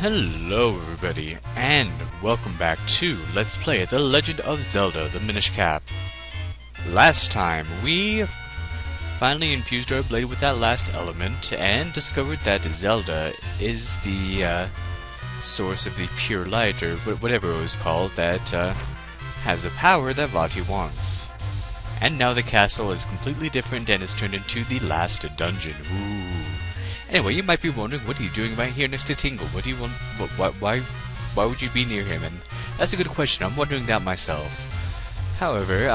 Hello everybody, and welcome back to Let's Play The Legend of Zelda, the Minish Cap. Last time, we finally infused our blade with that last element, and discovered that Zelda is the source of the pure light, or whatever it was called, that has a power that Vati wants. And now the castle is completely different and is turned into the last dungeon. Ooh. Anyway, you might be wondering, what are you doing right here next to Tingle? What do you want? Why would you be near him? And that's a good question. I'm wondering that myself. However,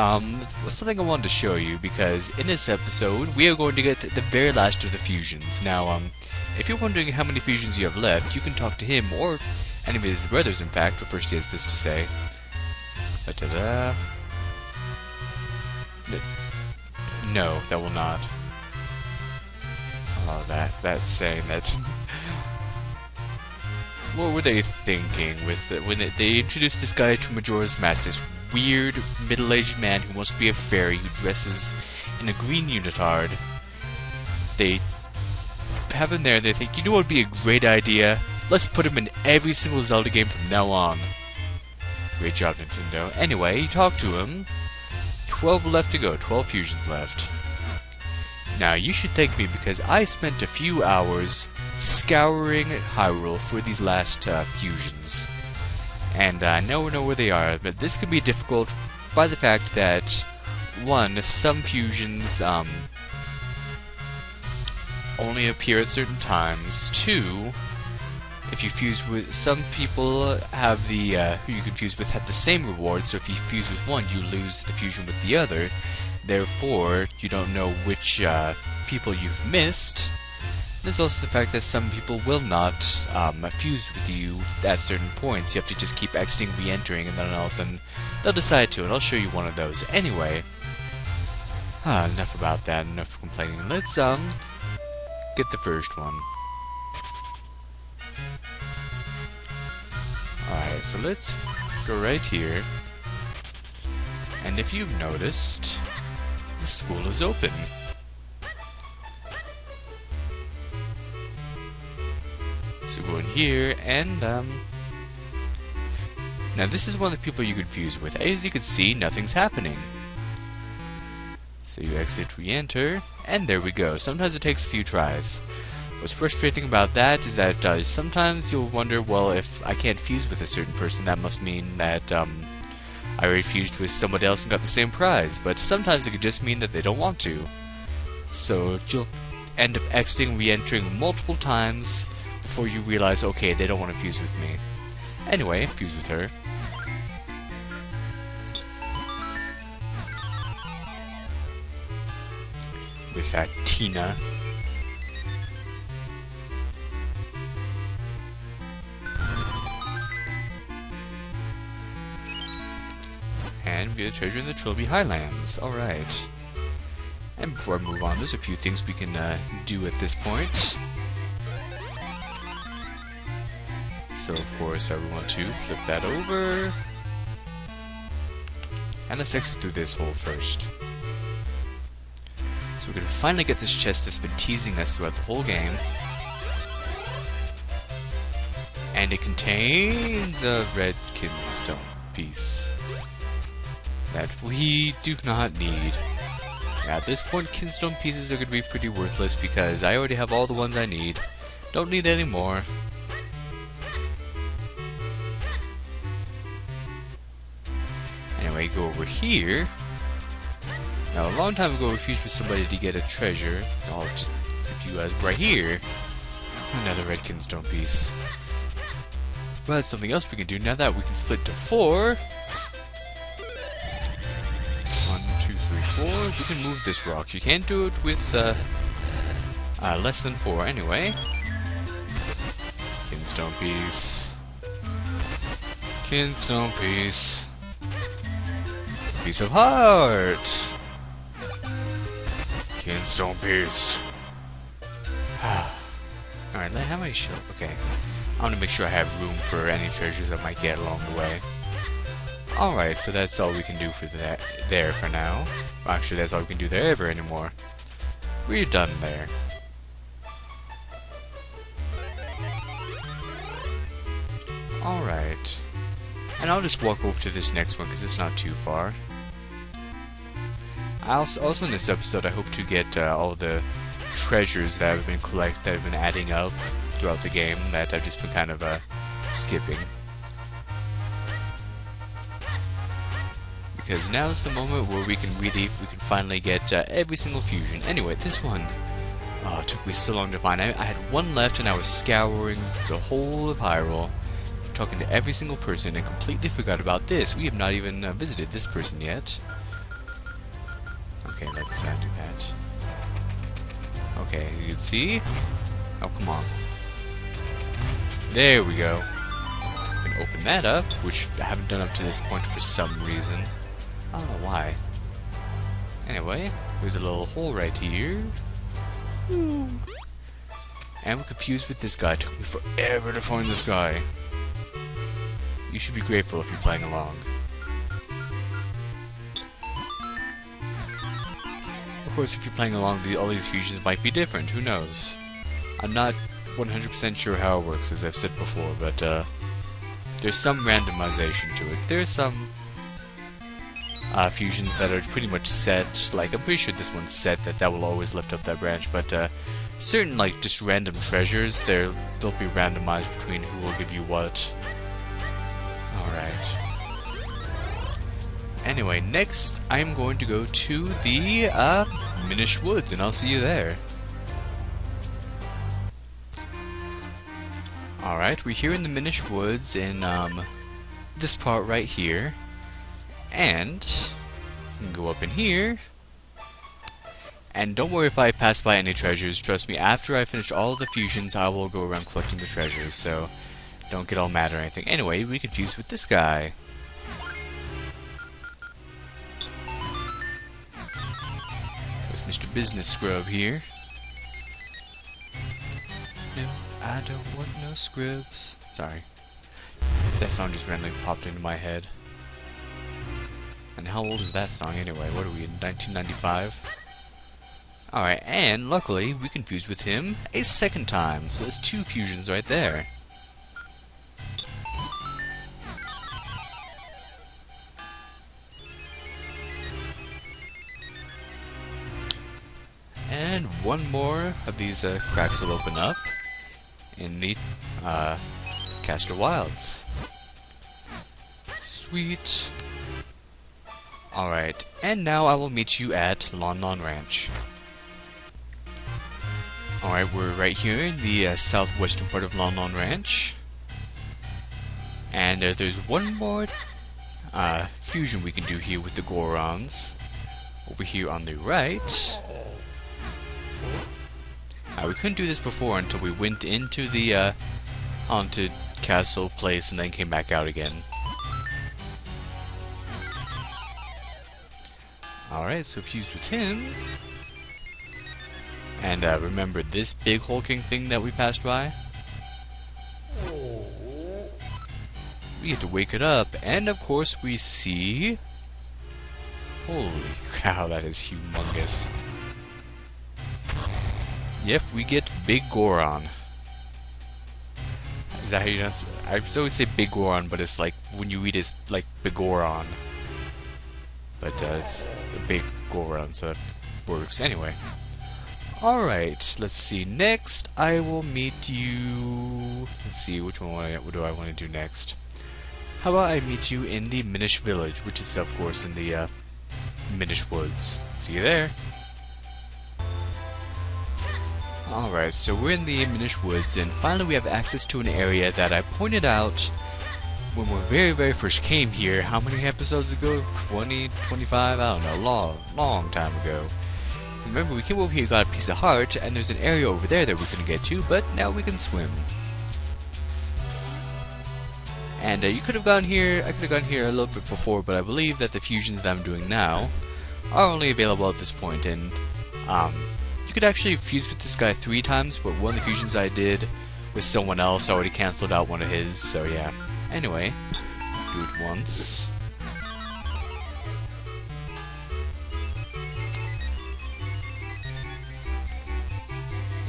something I wanted to show you, because in this episode we are going to get the very last of the fusions. Now, if you're wondering how many fusions you have left, you can talk to him or any of his brothers. In fact, but first he has this to say. No, that will not. Oh, that's saying that. What were they thinking with when they introduced this guy to Majora's Mask? This weird middle-aged man who wants to be a fairy, who dresses in a green unitard. They have him there. And they think, you know what would be a great idea? Let's put him in every single Zelda game from now on. Great job, Nintendo. Anyway, you talk to him. 12 left to go. 12 fusions left. Now, you should thank me because I spent a few hours scouring Hyrule for these last fusions. And I now know where they are, but this could be difficult by the fact that, one, some fusions only appear at certain times. Two, if you fuse with some people have who you can fuse with have the same reward, so if you fuse with one, you lose the fusion with the other. Therefore, you don't know which people you've missed. There's also the fact that some people will not fuse with you at certain points. You have to just keep exiting, re-entering, and then all of a sudden they'll decide to, and I'll show you one of those. Anyway, enough about that, enough complaining. Let's get the first one. Alright, so let's go right here. And if you've noticed, the school is open. So go in here, and now this is one of the people you could fuse with. As you can see, nothing's happening. So you exit, re-enter, and there we go. Sometimes it takes a few tries. What's frustrating about that is that sometimes you'll wonder, well, if I can't fuse with a certain person, that must mean that I already fused with someone else and got the same prize. But sometimes it could just mean that they don't want to. So you'll end up exiting, re-entering multiple times before you realize, okay, they don't want to fuse with me. Anyway, fuse with her. With that Tina. And we get a treasure in the Trilby Highlands. Alright. And before I move on, there's a few things we can do at this point. So, of course, I want to flip that over. And let's exit through this hole first. So we're going to finally get this chest that's been teasing us throughout the whole game. And it contains a red kinstone piece that we do not need. At this point, kinstone pieces are going to be pretty worthless because I already have all the ones I need. Don't need any more. Anyway, go over here. Now, a long time ago, we fused with somebody to get a treasure. I'll just skip you guys right here. Another red kinstone piece. Well, that's something else we can do now that we can split to 4. 1, 2, 3, 4. You can move this rock. You can't do it with less than 4 anyway. Kinstone piece. Kinstone piece. Piece of heart. Kinstone piece. Alright, how many show? Okay. I want to make sure I have room for any treasures I might get along the way. Alright, so that's all we can do for that there for now. Actually, that's all we can do there ever anymore. We're done there. Alright. And I'll just walk over to this next one because it's not too far. Also in this episode, I hope to get all the treasures that I've been adding up throughout the game that I've just been kind of skipping. Because now is the moment where we can finally get every single fusion. Anyway, this one, oh, it took me so long to find. I had one left and I was scouring the whole of Hyrule, talking to every single person, and completely forgot about this. We have not even visited this person yet. Okay, let's do that. Okay, you can see. Oh, come on. There we go. We can open that up, which I haven't done up to this point for some reason. I don't know why. Anyway, there's a little hole right here. Ooh. And we're confused with this guy. It took me forever to find this guy. You should be grateful if you're playing along. Of course, if you're playing along, all these fusions might be different. Who knows? I'm not 100% sure how it works, as I've said before, but there's some randomization to it. There's some fusions that are pretty much set. Like, I'm pretty sure this one's set that will always lift up that branch, but certain, like, just random treasures, they'll be randomized between who will give you what. Alright. Anyway, next I'm going to go to the Minish Woods, and I'll see you there. Alright, we're here in the Minish Woods in this part right here. And you can go up in here. And don't worry if I pass by any treasures. Trust me, after I finish all of the fusions, I will go around collecting the treasures. So don't get all mad or anything. Anyway, we confused with this guy. With Mr. Business Scrub here. No, I don't want no scrubs. Sorry. That song just randomly popped into my head. And how old is that song anyway? What are we, in 1995? Alright, and luckily we can fuse with him a second time. So there's 2 fusions right there. And one more of these cracks will open up in the Castor Wilds. Sweet. Alright, and now I will meet you at Lon Lon Ranch. Alright, we're right here in the southwestern part of Lon Lon Ranch. And there's one more fusion we can do here with the Gorons. Over here on the right. We couldn't do this before until we went into the haunted castle place and then came back out again. Alright, so fuse with him. And remember this big hulking thing that we passed by? We have to wake it up, and of course we see... Holy cow, that is humongous. Yep, we get Big Goron. Is that how you know? I always say Big Goron, but it's like, when you read it's like Bigoron. But it's the Big Goron, so that works. Anyway. Alright, let's see. Next, I will meet you... Let's see, what do I want to do next? How about I meet you in the Minish Village, which is, of course, in the Minish Woods. See you there. Alright, so we're in the Minish Woods, and finally we have access to an area that I pointed out when we very first came here. How many episodes ago? 20, 25? I don't know, long time ago. Remember, we came over here, got a piece of heart, and there's an area over there that we couldn't get to, but now we can swim. And you could have gone here, I could have gone here a little bit before, but I believe that the fusions that I'm doing now are only available at this point, and you could actually fuse with this guy 3 times, but one of the fusions I did with someone else already cancelled out one of his, so yeah. Anyway, do it once.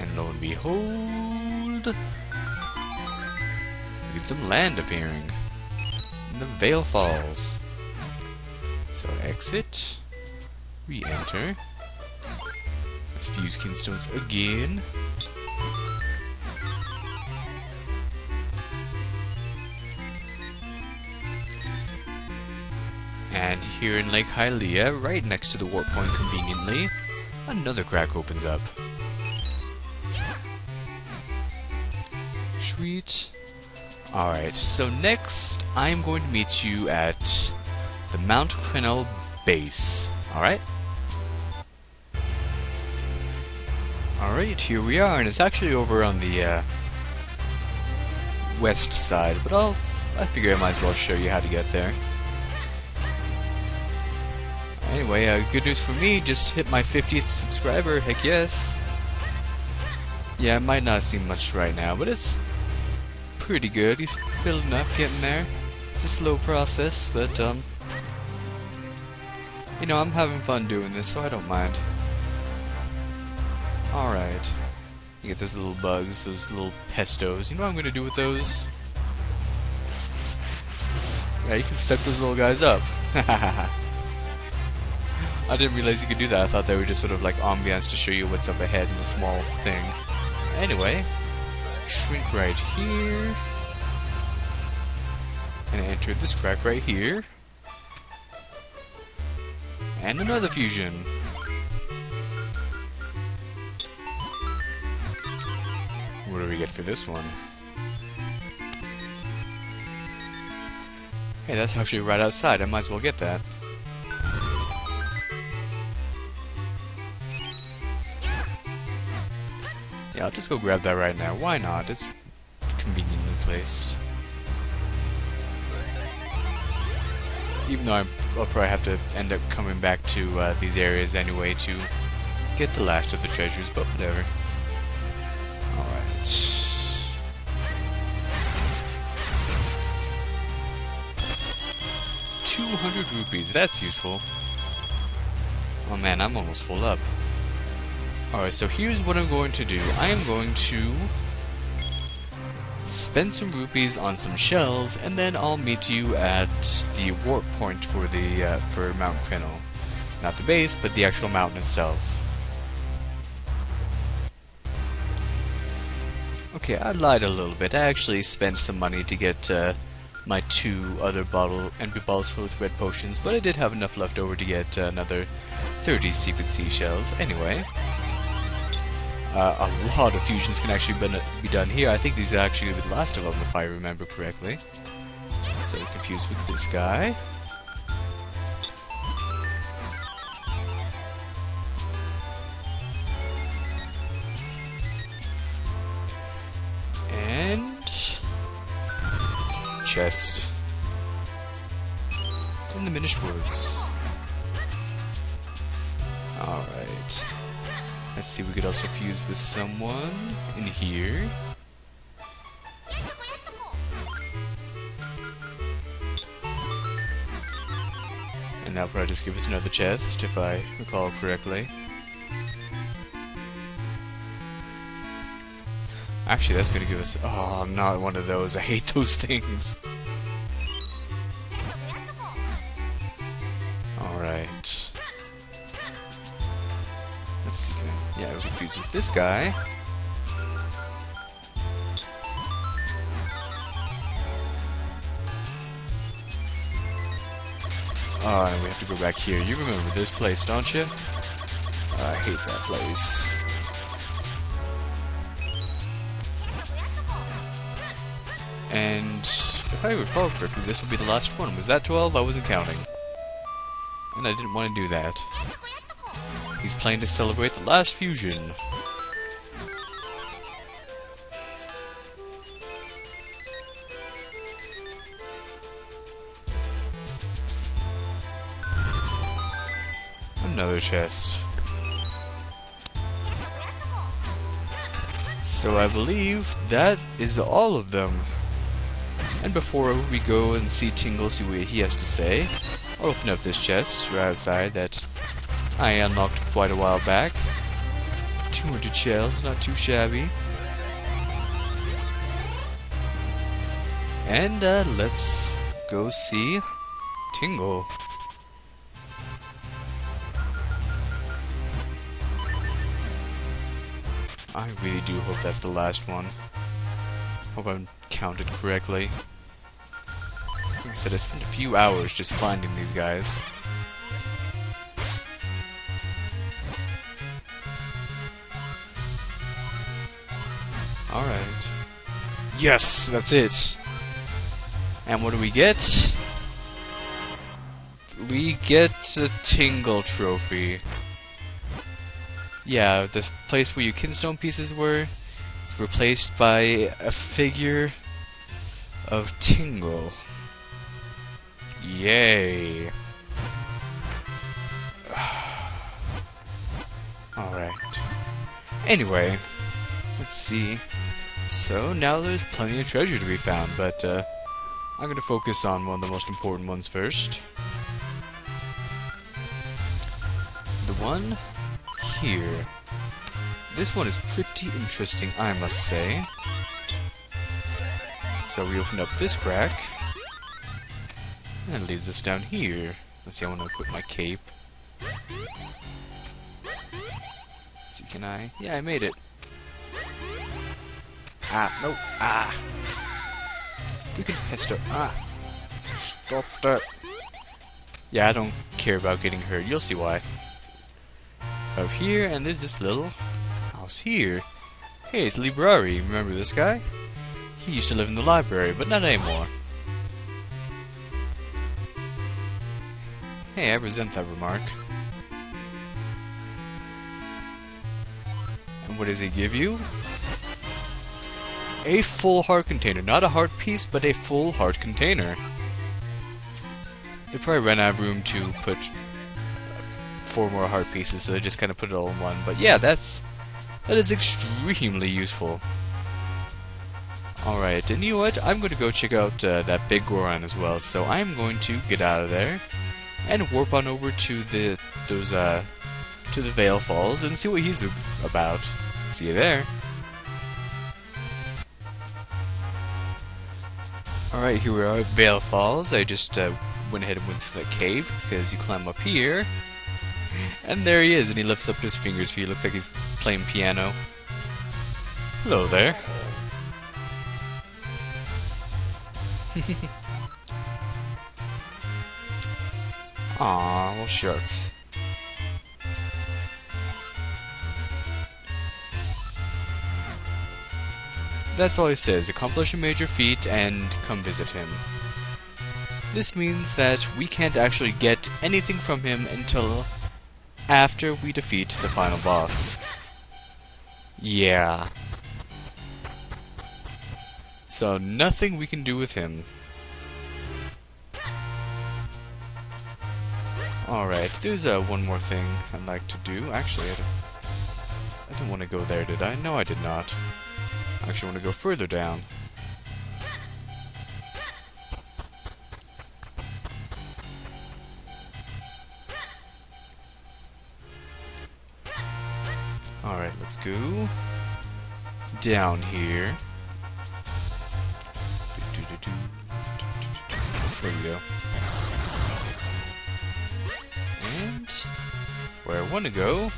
And lo and behold, we Look at some land appearing. And the Vale Falls. So exit. Re-enter. Let's fuse kinstones again. And here in Lake Hylia, right next to the warp point conveniently, another crack opens up. Sweet. Alright, so next I'm going to meet you at the Mount Crenel base. Alright? Alright, here we are, and it's actually over on the west side, but I figure I might as well show you how to get there. Anyway, good news for me, just hit my 50th subscriber, heck yes. Yeah, it might not seem much right now, but it's pretty good. He's building up, getting there. It's a slow process, but, you know, I'm having fun doing this, so I don't mind. Alright. You get those little bugs, those little pestos. You know what I'm gonna do with those? Yeah, you can set those little guys up. I didn't realize you could do that. I thought they were just sort of like ambiance to show you what's up ahead in the small thing. Anyway, shrink right here. And enter this crack right here. And another fusion. What do we get for this one? Hey, that's actually right outside. I might as well get that. Yeah, I'll just go grab that right now. Why not? It's conveniently placed. Even though I'll probably have to end up coming back to these areas anyway to get the last of the treasures, but whatever. Alright. 200 rupees, that's useful. Oh man, I'm almost full up. Alright, so here's what I'm going to do. I am going to spend some rupees on some shells, and then I'll meet you at the warp point for the for Mount Crenel. Not the base, but the actual mountain itself. Okay, I lied a little bit. I actually spent some money to get my 2 other empty bottles filled with red potions, but I did have enough left over to get another 30 secret seashells. Anyway. A lot of fusions can actually be done here. I think these are actually the last of them, if I remember correctly. So confused with this guy. And chest in the Minish Woods. Alright. Let's see, we could also fuse with someone in here. And that'll probably just give us another chest, if I recall correctly. Actually, that's gonna give us... Oh, not one of those. I hate those things. Alright. Let's see, yeah, we can fuse with this guy. Oh, and we have to go back here. You remember this place, don't you? I hate that place. And if I recall correctly, this will be the last one. Was that 12? I wasn't counting. And I didn't want to do that. He's playing to celebrate the last fusion. Another chest. So I believe that is all of them. And before we go and see Tingle, see what he has to say, I'll open up this chest right outside that I unlocked quite a while back. 200 shells, not too shabby. And let's go see Tingle. I really do hope that's the last one. Hope I'm counted correctly. Like I said, I spent a few hours just finding these guys. Alright. Yes! That's it! And what do we get? We get a Tingle Trophy. Yeah, the place where your kinstone pieces were is replaced by a figure of Tingle. Yay! Alright. Anyway, let's see. So, now there's plenty of treasure to be found, but I'm going to focus on one of the most important ones first. The one here. This one is pretty interesting, I must say. So we opened up this crack, and it leads us down here. Let's see, I want to equip my cape. Let's see, can I? Yeah, I made it. Ah, no, ah. This freaking Castor. Ah. Stop that. Yeah, I don't care about getting hurt. You'll see why. Up here, and there's this little house here. Hey, it's Librari. Remember this guy? He used to live in the library, but not anymore. Hey, I resent that remark. And what does he give you? A full heart container. Not a heart piece, but a full heart container. They probably ran out of room to put 4 more heart pieces, so they just kind of put it all in one. But yeah, that is extremely useful. Alright, and you know what? I'm going to go check out that big Goron as well, so I'm going to get out of there and warp on over to the Vale Falls and see what he's about. See you there. Alright, here we are at Vale Falls. I just went ahead and went through that cave, because you climb up here, and there he is, and he lifts up his fingers for you. Looks like he's playing piano. Hello there. Aw, well shucks. That's all he says. Accomplish a major feat and come visit him. This means that we can't actually get anything from him until after we defeat the final boss. Yeah. So nothing we can do with him. Alright, there's one more thing I'd like to do. Actually, I didn't want to go there, did I? No, I did not. I actually want to go further down. Alright, let's go down here. There we go. And where I want to go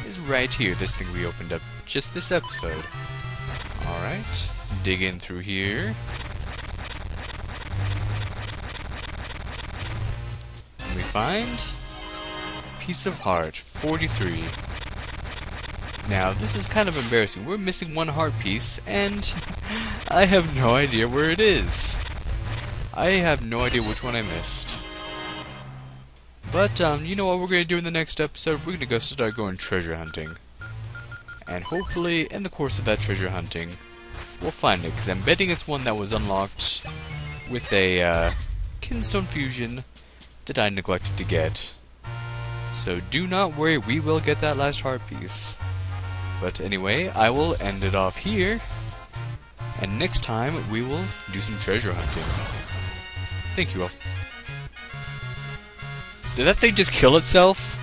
is right here, this thing we opened up just this episode. Alright, dig in through here. And we find Piece of Heart, 43. Now, this is kind of embarrassing. We're missing one heart piece, and I have no idea where it is. I have no idea which one I missed. But, you know what we're going to do in the next episode? We're going to go start going treasure hunting. And hopefully, in the course of that treasure hunting, we'll find it, because I'm betting it's one that was unlocked with a kinstone fusion that I neglected to get. So do not worry, we will get that last heart piece. But anyway, I will end it off here, and next time we will do some treasure hunting. Thank you all. Did that thing just kill itself?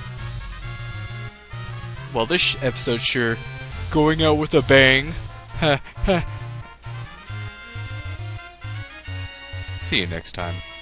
Well, this episode's sure going out with a bang. see you next time.